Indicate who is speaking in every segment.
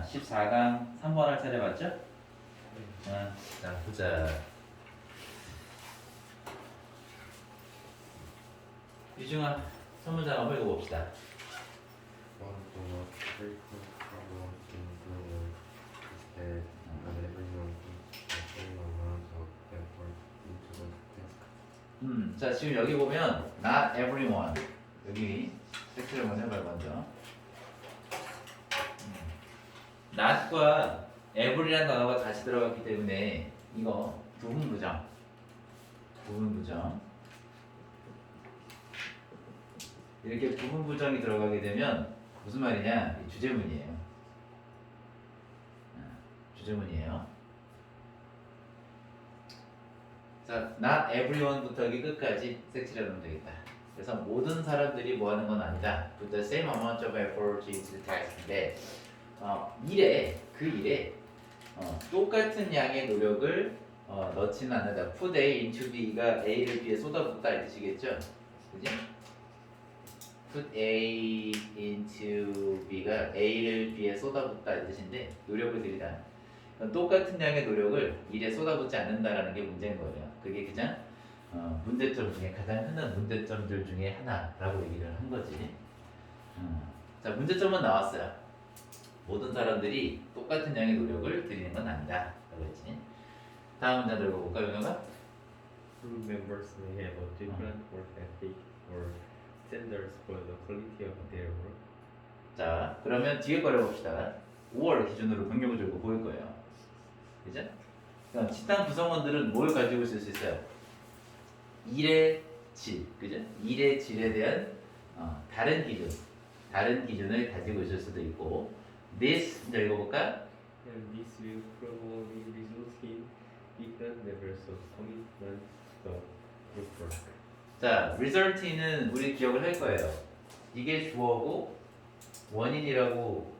Speaker 1: 14강 3번 할 차례 맞죠? 자, 보자. 유중아, 선문장 한번 읽어봅시다.
Speaker 2: One for what frequent problem in Google is that not everyone puts the same amount of effort into the task.
Speaker 1: 자, 지금 여기 보면 not everyone 여기 섹스를 먼저 해봐요. 먼저 not과 every라는 단어가 다시 들어갔기 때문에 이거 부분부정 이렇게 부분부정이 들어가게 되면 무슨 말이냐? 주제문이에요. 주제문이에요. 자, not everyone부터 여기 끝까지 섹시라고 하면 되겠다. 그래서 모든 사람들이 뭐 하는 건 아니다. Put the same amount of effort into the task인데 그 일에 똑같은 양의 노력을 넣지는 않는다. Put A into B가 A를 B에 쏟아붓다 이 뜻이겠죠? 그지? Put A into B가 A를 B에 쏟아붓다 이 뜻인데 노력을 들이다. 똑같은 양의 노력을 일에 쏟아붓지 않는다라는 게 문제인 거예요. 그게 그냥 문제점 중에 가장 흔한 문제점들 중에 하나라고 얘기를 한 거지. 자, 문제점은 나왔어요. 모든 사람들이 똑같은 양의 노력을 들이는 건 아니다. 라고 했지. 다음 문제 들어볼까, 윤호가?
Speaker 2: Crew members may have a different work ethic or standards for the quality of their work.
Speaker 1: 자, 그러면 뒤에 거를 봅시다. 5월 기준으로 변경을 줄고 보일 거예요. 그죠? 그럼 집단 구성원들은 뭘 가지고 있을 수 있어요? 일의 질, 그죠? 일의 질에 대한 다른 기준을 가지고 있을 수도 있고, this 이제 읽어볼까?
Speaker 2: And this will probably result in different levels of commitment to the group work.
Speaker 1: 자, result는 우리 기억을 할 거예요. 이게 주어고 원인이라고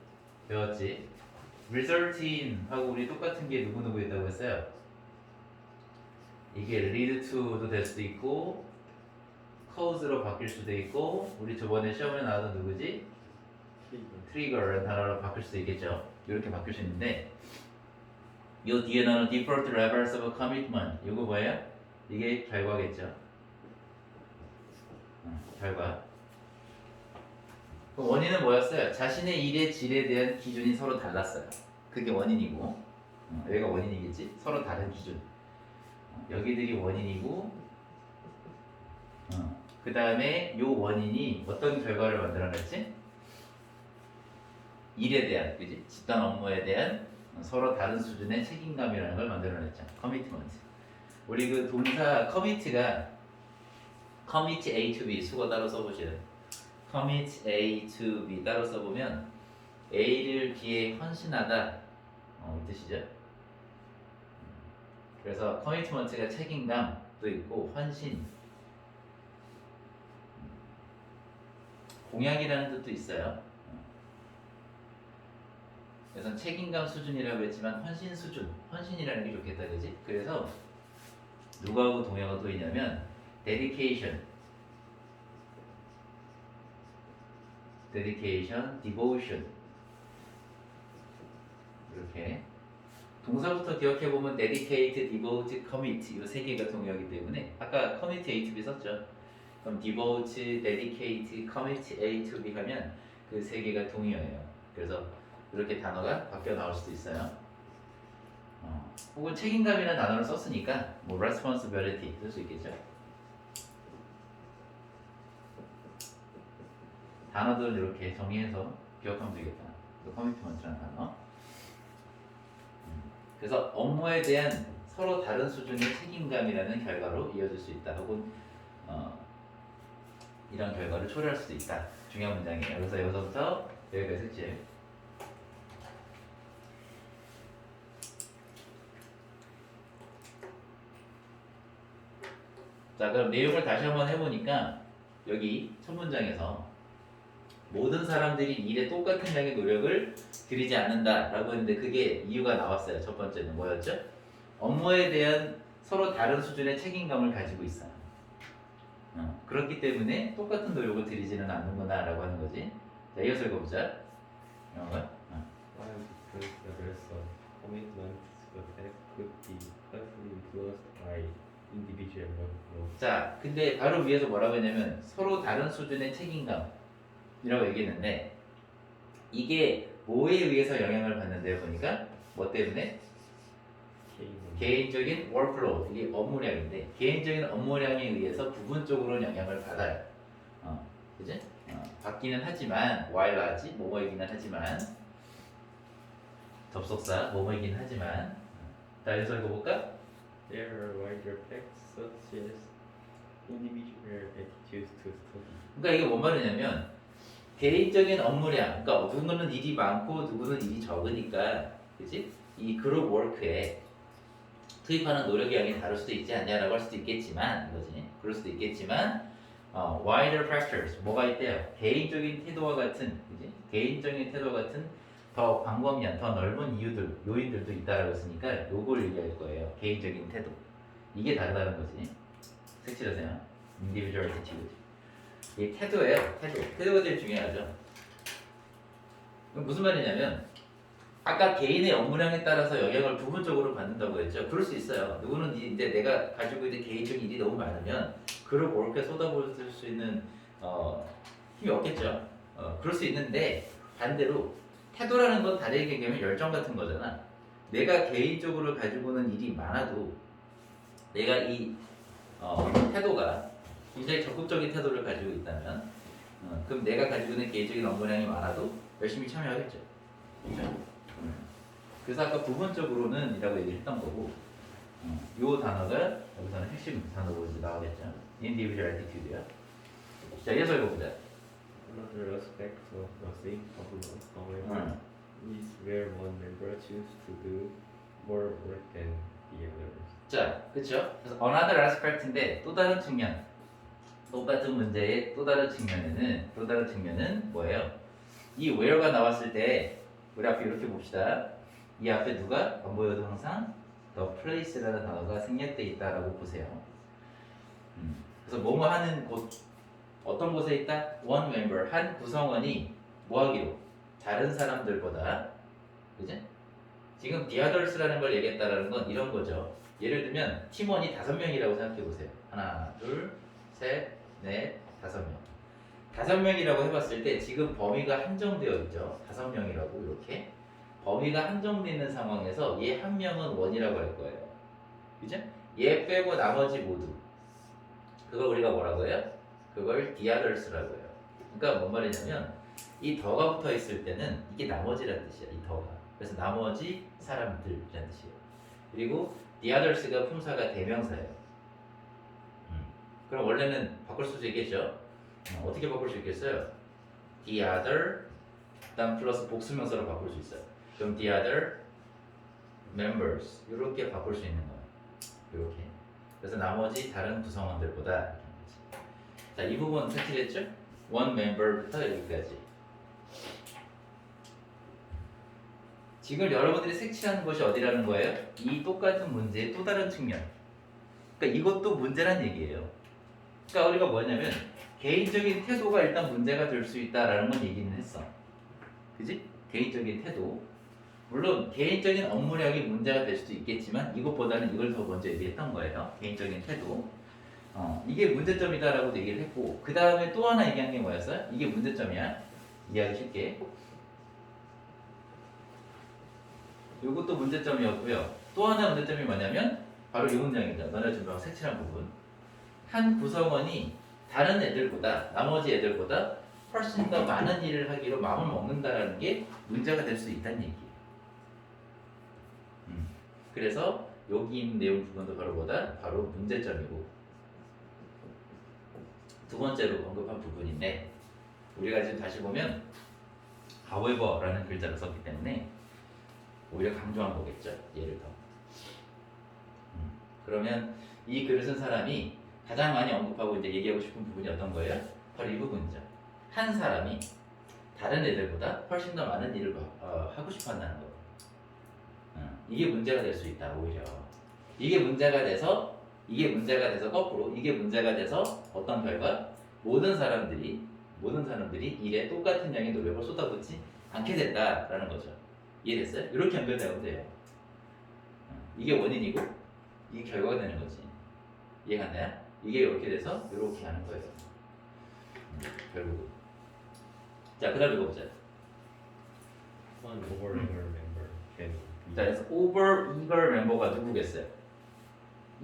Speaker 1: 배웠지. result인하고 우리 똑같은 게 누구 있다고 했어요? 이게 lead to도 될 수도 있고 cause로 바뀔 수도 있고 우리 저번에 시험에 나왔던 누구지? trigger라는 단어로 바뀔 수도 있겠죠. 이렇게 바뀔 수 있는데 요 뒤에 나오는 different levels of commitment 이거 뭐예요? 이게 결과겠죠. 결과. 원인은 뭐였어요? 자신의 일의 질에 대한 기준이 서로 달랐어요. 그게 원인이고 여기가 원인이겠지? 서로 다른 기준. 여기들이 원인이고 그 다음에 요 원인이 어떤 결과를 만들어냈지? 일에 대한, 그지? 집단 업무에 대한 서로 다른 수준의 책임감이라는 걸 만들어냈죠. 커미트먼트. 우리 그 동사 커미트가 commit A to B 수거 따로 써보시는 commit A to B 따로 써보면 A를 B에 헌신하다 이 뜻이죠. 그래서 commitment가 책임감도 있고 헌신 공약이라는 뜻도 있어요. 그래서 책임감 수준이라고 했지만 헌신 수준, 헌신이라는 게 좋겠다, 그지? 그래서 누구하고 동의어가 또 있냐면 dedication, devotion 이렇게 동사부터 기억해 보면 dedicate, devote, commit 이 세 개가 동의어이기 때문에 아까 commit A to B 썼죠. 그럼 devote, dedicate, commit A to B 하면 그 세 개가 동의어예요. 그래서 이렇게 단어가 바뀌어 나올 수도 있어요. 혹은 책임감이라는 단어를 썼으니까 뭐 responsibility 쓸 수 있겠죠. 단어들은 이렇게 정리해서 기억하면 되겠다. 커미트먼트라는 단어. 그래서 업무에 대한 서로 다른 수준의 책임감이라는 결과로 이어질 수 있다. 혹은 이런 결과를 초래할 수도 있다. 중요한 문장이에요. 그래서 여기서부터 여기까지 색칠. 자, 그럼 내용을 다시 한번 해보니까 여기 첫 문장에서 모든 사람들이 일에 똑같은 양의 노력을 들이지 않는다라고 했는데 그게 이유가 나왔어요. 첫 번째는 뭐였죠? 업무에 대한 서로 다른 수준의 책임감을 가지고 있어요. 그렇기 때문에 똑같은 노력을 들이지는 않는구나라고 하는 거지. 자, 이어서 읽어보자. 영어가.
Speaker 2: While there's a commitment to the task could be partly influenced by individual workload.
Speaker 1: 자, 근데 바로 위에서 뭐라고 했냐면 서로 다른 수준의 책임감이라고 얘기했는데 이게 뭐에 의해서 영향을 받는데요 보니까 뭐 때문에? 개인적인 workload, 이게 업무량인데 개인적인 업무량에 의해서 부분적으로는 영향을 받아요. 그지? 받기는 하지만 while하지 뭐뭐이기는 하지만 접속사 뭐뭐이긴 하지만 자, 여기서 읽어볼까?
Speaker 2: There are wider facts such as individual attitudes to study.
Speaker 1: 그러니까 이게 뭔 말이냐면 개인적인 업무량, 그러니까 누구는 일이 많고 누구는 일이 적으니까, 그지? 이 그룹 워크에 투입하는 노력의 양이 다를 수도 있지 않냐라고 할 수도 있겠지만, 이거지. 그럴 수도 있겠지만, wider factors 뭐가 있대요? 개인적인 태도와 같은, 그지? 개인적인 태도 같은 더 광범위한, 더 넓은 이유들, 요인들도 있다라고 했으니까 요걸 얘기할 거예요. 개인적인 태도. 이게 다르다는 거지. 색칠하세요. individual attitude. 이 태도예요. 태도가 제일 중요하죠. 그럼 무슨 말이냐면 아까 개인의 업무량에 따라서 영향을 부분적으로 받는다고 했죠. 그럴 수 있어요. 누구는 이제 내가 가지고 있는 개인적인 일이 너무 많으면 그걸 그렇게 쏟아부을 수 있는 힘이 없겠죠. 그럴 수 있는데 반대로 태도라는 건 다르게 얘기하면 열정 같은 거잖아. 내가 개인적으로 가지고는 일이 많아도 내가 이 태도가 굉장히 적극적인 태도를 가지고 있다면 그럼 내가 가지고 있는 개인적인 업무량이 많아도 열심히 참여하겠죠. 그렇죠? 그래서 아까 부분적으로는 이라고 얘기를 했던 거고 이 단어가 여기서는 핵심 단어로 이제 나오겠죠. individual attitude요. 자, 이어서 읽어보자.
Speaker 2: Another aspect of the same problem, however, is where one member chooses to do more work than the others.
Speaker 1: 자, 그렇죠? 그래서 another aspect인데 또 다른 측면, 똑같은 문제의 또 다른 측면은 뭐예요? 이 where가 나왔을 때 우리 앞에 이렇게 봅시다. 이 앞에 누가 안 보여도 항상 the place라는 단어가 생략돼 있다라고 보세요. 그래서 뭐뭐 하는 곳, 어떤 곳에 있다? one member, 한 구성원이 뭐 하기로? 다른 사람들보다, 그지? 지금 the others라는 걸 얘기했다라는 건 이런 거죠. 예를 들면 팀원이 5명이라고 생각해 보세요. 하나, 둘, 셋, 넷, 5명. 5명이라고 해봤을 때 지금 범위가 한정되어 있죠. 5명이라고 이렇게 범위가 한정되어 있는 상황에서 얘 한 명은 원이라고 할 거예요. 그죠? 얘 빼고 나머지 모두 그걸 우리가 뭐라고 해요? 그걸 the others라고 해요. 그러니까 뭔 말이냐면 이 더가 붙어 있을 때는 이게 나머지라는 뜻이야. 이 더가. 그래서 나머지 사람들이라는 뜻이에요. 그리고 the others가 품사가 대명사예요. 그럼 원래는 바꿀 수도 있겠죠. 어떻게 바꿀 수 있겠어요? the other 그다음 플러스 복수명사로 바꿀 수 있어요. 그럼 the other members 이렇게 바꿀 수 있는 거예요. 이렇게. 그래서 나머지 다른 구성원들보다 이렇게 하는 거지. 자, 이 부분 색칠했죠? one member부터 여기까지. 지금 여러분들이 색칠하는 것이 어디라는 거예요? 이 똑같은 문제의 또 다른 측면. 그러니까 이것도 문제란 얘기예요. 그러니까 우리가 뭐냐면 개인적인 태도가 일단 문제가 될 수 있다라는 건 얘기는 했어. 그지? 개인적인 태도. 물론 개인적인 업무량이 문제가 될 수도 있겠지만 이것보다는 이걸 더 먼저 얘기했던 거예요. 개인적인 태도. 이게 문제점이다라고 얘기를 했고 그 다음에 또 하나 얘기한 게 뭐였어요? 이게 문제점이야. 이해하기 쉽게. 이것도 문제점이었고요. 또 하나 문제점이 뭐냐면 바로 이 문장이죠. 너네 지금 색칠한 부분. 한 구성원이 다른 애들보다 나머지 애들보다 훨씬 더 많은 일을 하기로 마음을 먹는다라는 게 문제가 될 수 있다는 얘기예요. 그래서 여기 있는 내용 부분도 바로 문제점이고 두 번째로 언급한 부분인데 우리가 지금 다시 보면 however라는 글자를 썼기 때문에 오히려 강조한 거겠죠. 얘를 더. 그러면 이 글을 쓴 사람이 가장 많이 언급하고 이제 얘기하고 싶은 부분이 어떤 거예요? 바로 이 부분이죠. 한 사람이 다른 애들보다 훨씬 더 많은 일을 하고 싶어 한다는 거. 이게 문제가 될 수 있다, 오히려. 이게 문제가 돼서 거꾸로 이게 문제가 돼서 어떤 결과? 모든 사람들이 일에 똑같은 양의 노력을 쏟아붓지 않게 된다라는 거죠. 이해됐어요? 이렇게 연결되면 돼요. 이게 원인이고 이게 결과가 되는 거지. 이해가 안 돼요? 이게 이렇게 돼서 이렇게 하는 거예요. 결국. 자, 그다음 이거 보자.
Speaker 2: One over eager member can be.
Speaker 1: 자, 그래서 over eager member가 누구겠어요?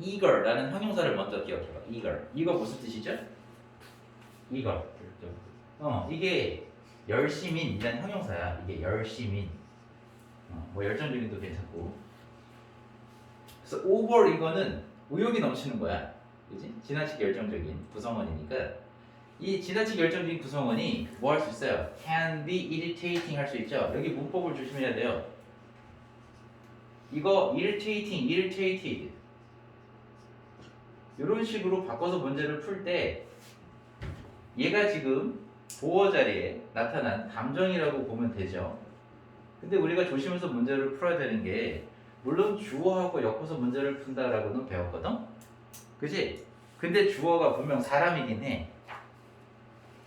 Speaker 1: eager라는 형용사를 먼저 기억해봐. eager 무슨 뜻이죠? eager. 이게 열심인이라는 형용사야. 이게 열심인. 뭐 열정적인도 괜찮고. 그래서 over 이거는 의욕이 넘치는 거야. 그지? 지나치게 열정적인 구성원이니까 이 지나치게 열정적인 구성원이 뭐 할 수 있어요? can be irritating 할 수 있죠. 여기 문법을 조심해야 돼요. 이거 irritating, irritated 이런 식으로 바꿔서 문제를 풀 때 얘가 지금 보어 자리에 나타난 감정이라고 보면 되죠. 근데 우리가 조심해서 문제를 풀어야 되는 게 물론 주어하고 엮어서 문제를 푼다라고는 배웠거든? 그지? 근데 주어가 분명 사람이긴 해.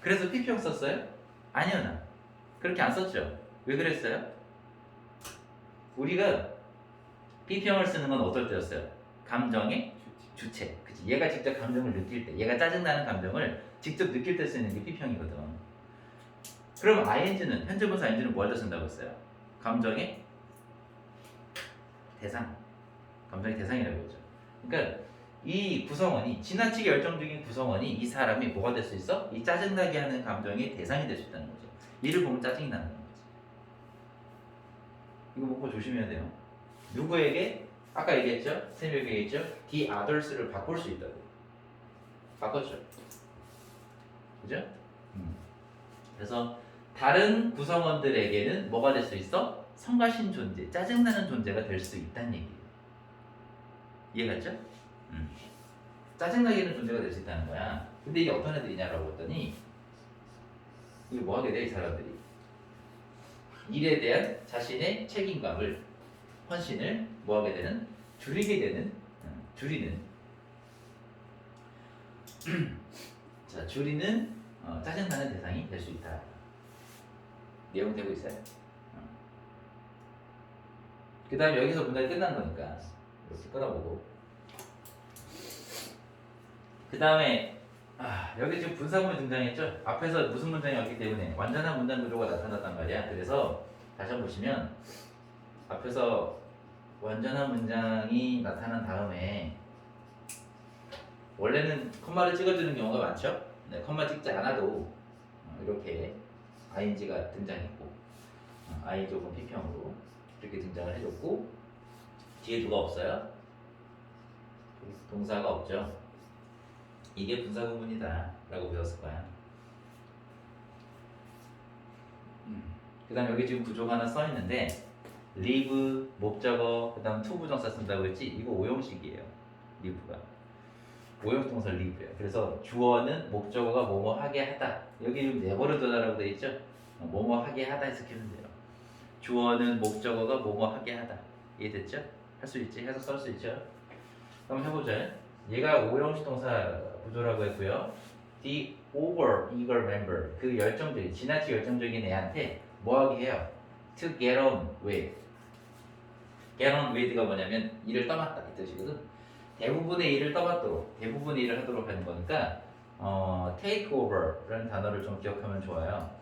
Speaker 1: 그래서 PP형 썼어요? 아니요, 나. 그렇게 안 썼죠? 왜 그랬어요? 우리가 PP형을 쓰는 건 어떨 때였어요? 감정의 주체. 그치? 얘가 직접 감정을 느낄 때, 얘가 짜증나는 감정을 직접 느낄 때 쓰는 게 PP형이거든. 그럼 ING는, 현재분사 ING는 뭐 할 때 쓴다고 했어요? 감정의 대상. 감정의 대상이라고 했죠. 그러니까 이 구성원이, 지나치게 열정적인 구성원이 이 사람이 뭐가 될 수 있어? 이 짜증나게 하는 감정의 대상이 될 수 있다는 거죠. 이를 보면 짜증이 나는 거지. 이거 보고 조심해야 돼요. 누구에게? 아까 얘기했죠? 쌤이 얘기했죠? the others를 바꿀 수 있다고. 바꿨죠. 그죠? 그래서 다른 구성원들에게는 뭐가 될 수 있어? 성가신 존재, 짜증나는 존재가 될 수 있다는 얘기예요. 이해갔죠? 짜증나게 하는 존재가 될 수 있다는 거야. 근데 이게 어떤 애들이냐라고 했더니 이게 뭐 하게 돼? 이 사람들이 일에 대한 자신의 책임감을, 헌신을 뭐 하게 되는? 줄이게 되는, 줄이는 자, 줄이는 짜증나는 대상이 될 수 있다. 내용 되고 있어요. 그 다음에 여기서 문장이 끝난 거니까 이렇게 끊어보고, 그 다음에 여기 지금 분사구문이 등장했죠? 앞에서 무슨 문장이 왔기 때문에 완전한 문장 구조가 나타났단 말이야. 그래서 다시 한번 보시면 앞에서 완전한 문장이 나타난 다음에 원래는 컴마를 찍어주는 경우가 많죠? 네, 컴마 찍지 않아도 이렇게 ing가 등장했고 ing 혹은 PP형으로 이렇게 등장을 해줬고 뒤에 누가 없어요? 동사가 없죠? 이게 분사구문이다 라고 배웠을 거야. 그 다음 여기 지금 구조가 하나 써있는데 live, 목적어, 그 다음 to 부정사 쓴다고 했지? 이거 오형식이에요. live가 오형식 동사 live예요. 그래서 주어는 목적어가 뭐뭐 하게 하다. 여기 좀 내버려 두다라고 돼 있죠? 뭐뭐 하게 하다 해석하면 돼요. 주어는 목적어가 뭐뭐 하게 하다. 이해됐죠? 할 수 있지? 해서 쓸 수 있죠? 한번 해보자. 얘가 오형식 동사 구조라고 했고요. The over eager member, 그 열정적인, 지나치게 열정적인 애한테 뭐 하게 해요? To get on with. get on with가 뭐냐면 일을 떠맡다 이 뜻이거든. 대부분의 일을 떠맡도록, 대부분의 일을 하도록 하는 거니까 take over라는 단어를 좀 기억하면 좋아요.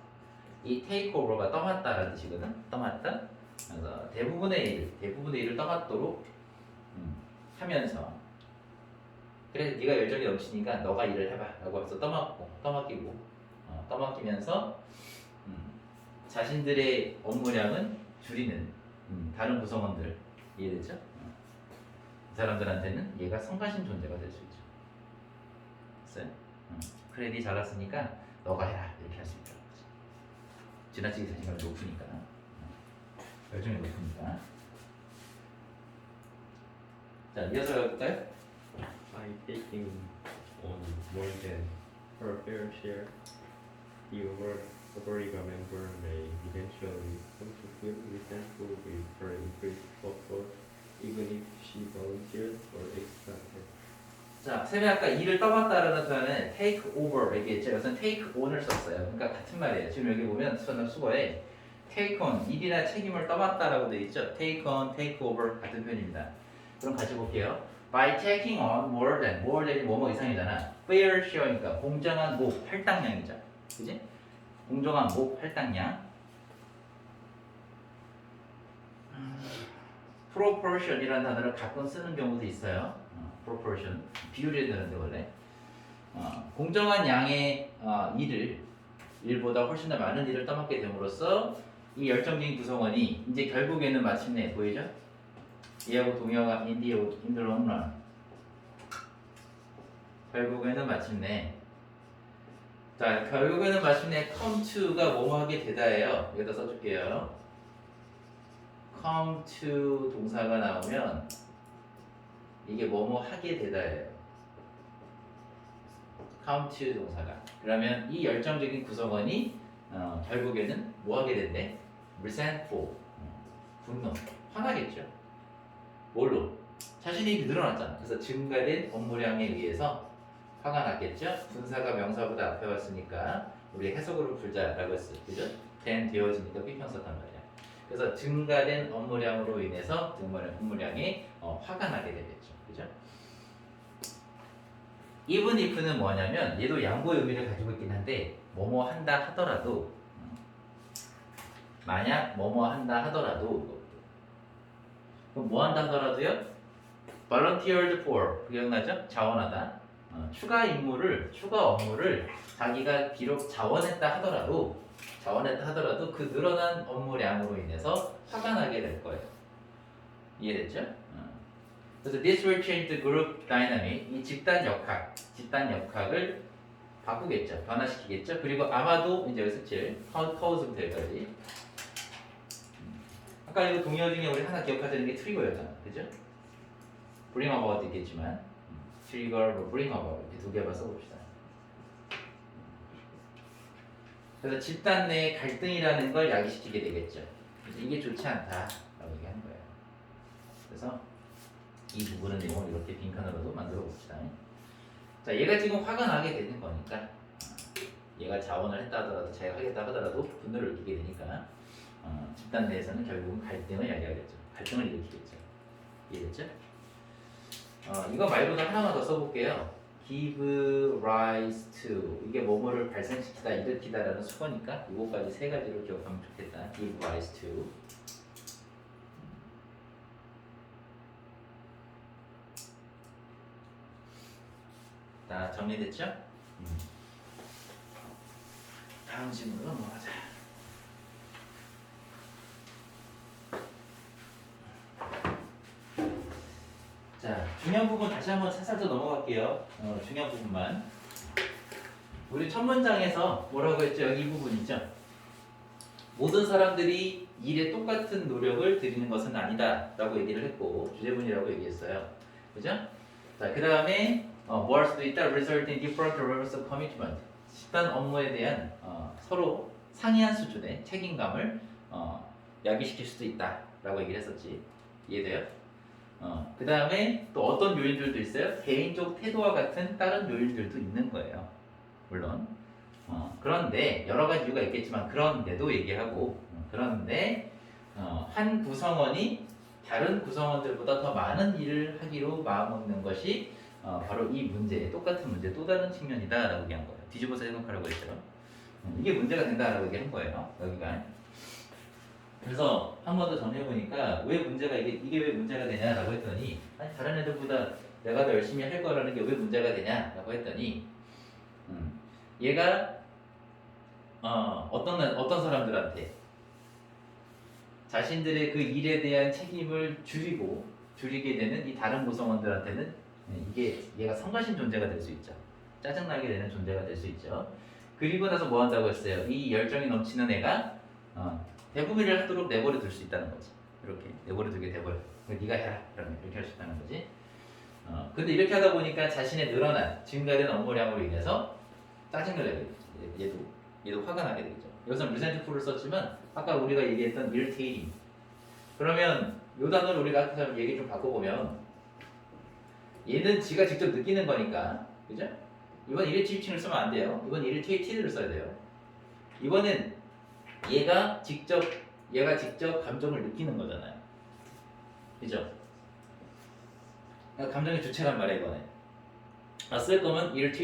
Speaker 1: 이 take over가 떠맡다라는 뜻이거든. 떠맡다. 그래서 대부분의 일을 떠맡도록 하면서, 그래 네가 열정이 넘치니까 너가 일을 해봐라고 해서 떠맡기면서 자신들의 업무량은 줄이는 다른 구성원들. 이해되죠? 이 사람들한테는 얘가 성가신 존재가 될 수 있죠. 됐어요? 그래 네 잘났으니까 너가 해라 이렇게 할 수 있다는 거지. 지나치게 자신감이 높으니까, 열정이 높으니까. 자, 이어서 해볼까요?
Speaker 2: By taking on more than her fair share, the overeager member may eventually come to feel resentful with her increased workload, even if she volunteers or extra effort.
Speaker 1: 자, 쌤이 아까 일을 떠맡다라는 표현에 take over 얘기했죠. 여기서는 take on을 썼어요. 그러니까 같은 말이에요. 지금 여기 보면 수거에 take on 일이나 책임을 떠맡다라고 되어 있죠. take on, take over 같은 표현입니다. 그럼 같이 볼게요. By taking on more than이 뭐뭐 이상이잖아. fair share니까 공정한 목 할당량이죠. 그지? 공정한 목 할당량. proportion이라는 단어를 가끔 쓰는 경우도 있어요. proportion 비율이 되는데 원래 공정한 양의 일보다 훨씬 더 많은 일을 떠맡게 됨으로써 이 열정적인 구성원이 이제 결국에는 마침내 보이죠? 얘하고 동의어가 in the long run. 결국에는 마침내 come to가 뭐뭐 하게 되다예요. 여기다 써줄게요. come to 동사가 나오면 이게 뭐뭐 하게 되다예요. come to 동사가. 그러면 이 열정적인 구성원이 결국에는 뭐 하게 된대? resentful. 분노. 화나겠죠. 뭘로? 자신이 늘어났잖아. 그래서 증가된 업무량에 의해서 화가 났겠죠. 분사가 명사보다 앞에 왔으니까 우리 해석으로 풀자라고 했어요. 그죠? 된 되어지니까 삐평 썼단 말이야. 그래서 증가된 업무량으로 인해서 증가된 업무량이 화가 나게 되겠죠. 그죠? even if는 뭐냐면 얘도 양보의 의미를 가지고 있긴 한데 뭐뭐 한다 하더라도 만약 뭐뭐 한다 하더라도 그럼 뭐 한다 하더라도요? volunteered for 기억나죠? 자원하다 추가 업무를 자기가 비록 자원했다 하더라도 그 늘어난 업무량으로 인해서 화가 나게 될 거예요. 이해됐죠? 그래서 this will change the group dynamic. 이 집단 역학을 바꾸겠죠. 변화시키겠죠. 그리고 아마도 이제 여기서 칠 cause부터 여기까지. 아까 이거 동의어 중에 우리 하나 기억하자는 게 트리거였잖아. 그죠? bring about 있겠지만 트리거, bring about 이렇게 두 개만 써봅시다. 그래서 집단 내 갈등이라는 걸 야기시키게 되겠죠. 그래서 이게 좋지 않다라고 얘기하는 거예요. 그래서 이 부분은 내용을 이렇게 빈칸으로도 만들어 봅시다. 자, 얘가 지금 화가 나게 되는 거니까 얘가 자원을 했다 하더라도 자기가 하겠다 하더라도 분노를 느끼게 되니까 집단 내에서는 결국은 갈등을 야기하겠죠. 갈등을 일으키겠죠. 이해됐죠? 이거 말고도 하나만 더 써볼게요. give rise to 이게 뭐뭐를 발생시키다, 일으키다라는 수거니까 이거까지 세 가지로 기억하면 좋겠다. give rise to 다 정리됐죠? 다음 질문으로 넘어가자. 자, 중요한 부분 다시 한번 살살 더 넘어갈게요. 중요한 부분만. 우리 첫 문장에서 뭐라고 했죠? 여기 이 부분 있죠? 모든 사람들이 일에 똑같은 노력을 들이는 것은 아니다 라고 얘기를 했고 주제문이라고 얘기했어요. 그죠? 자, 그 다음에 뭐 할 수도 있다. result in different levels of commitment. 집단 업무에 대한 서로 상이한 수준의 책임감을 야기시킬 수도 있다 라고 얘기를 했었지. 이해돼요? 그 다음에 또 어떤 요인들도 있어요? 개인적 태도와 같은 다른 요인들도 있는 거예요. 물론 그런데 여러 가지 이유가 있겠지만 그런데도 얘기하고 그런데 한 구성원이 다른 구성원들보다 더 많은 일을 하기로 마음먹는 것이 바로 이 문제, 똑같은 문제 또 다른 측면이다 라고 얘기한 거예요. 뒤집어서 해석하라고 했죠. 이게 문제가 된다라고 얘기한 거예요. 여기가. 그래서 한 번 더 정리해보니까 왜 문제가 이게 왜 문제가 되냐라고 했더니 아니 다른 애들보다 내가 더 열심히 할 거라는 게 왜 문제가 되냐라고 했더니 얘가 어떤 사람들한테 자신들의 그 일에 대한 책임을 줄이게 되는 이 다른 구성원들한테는 이게 얘가 성가신 존재가 될 수 있죠. 짜증나게 되는 존재가 될 수 있죠. 그리고 나서 뭐 한다고 했어요? 이 열정이 넘치는 애가 대부분을 하도록 내버려 둘 수 있다는 거지. 이렇게 내버려 두게 돼버려. 네가 해라. 그러면 이렇게 할 수 있다는 거지. 근데 이렇게 하다 보니까 자신의 늘어난 증가된 업무량으로 인해서 짜증을 내게 되죠. 얘도 화가 나게 되죠. 여기서 resentful을 썼지만 아까 우리가 얘기했던 irritating. 그러면 이 단어를 우리가 아까 얘기 좀 바꿔보면 얘는 지가 직접 느끼는 거니까, 그죠? 이번 irritating을 쓰면 안 돼요. 이번 irritated를 써야 돼요. 이번엔 얘가 직접 감정을 느끼는 거잖아요. 그죠? 그러니까 감정의 주체란 말이야 이거는. 쓸 거면 irritate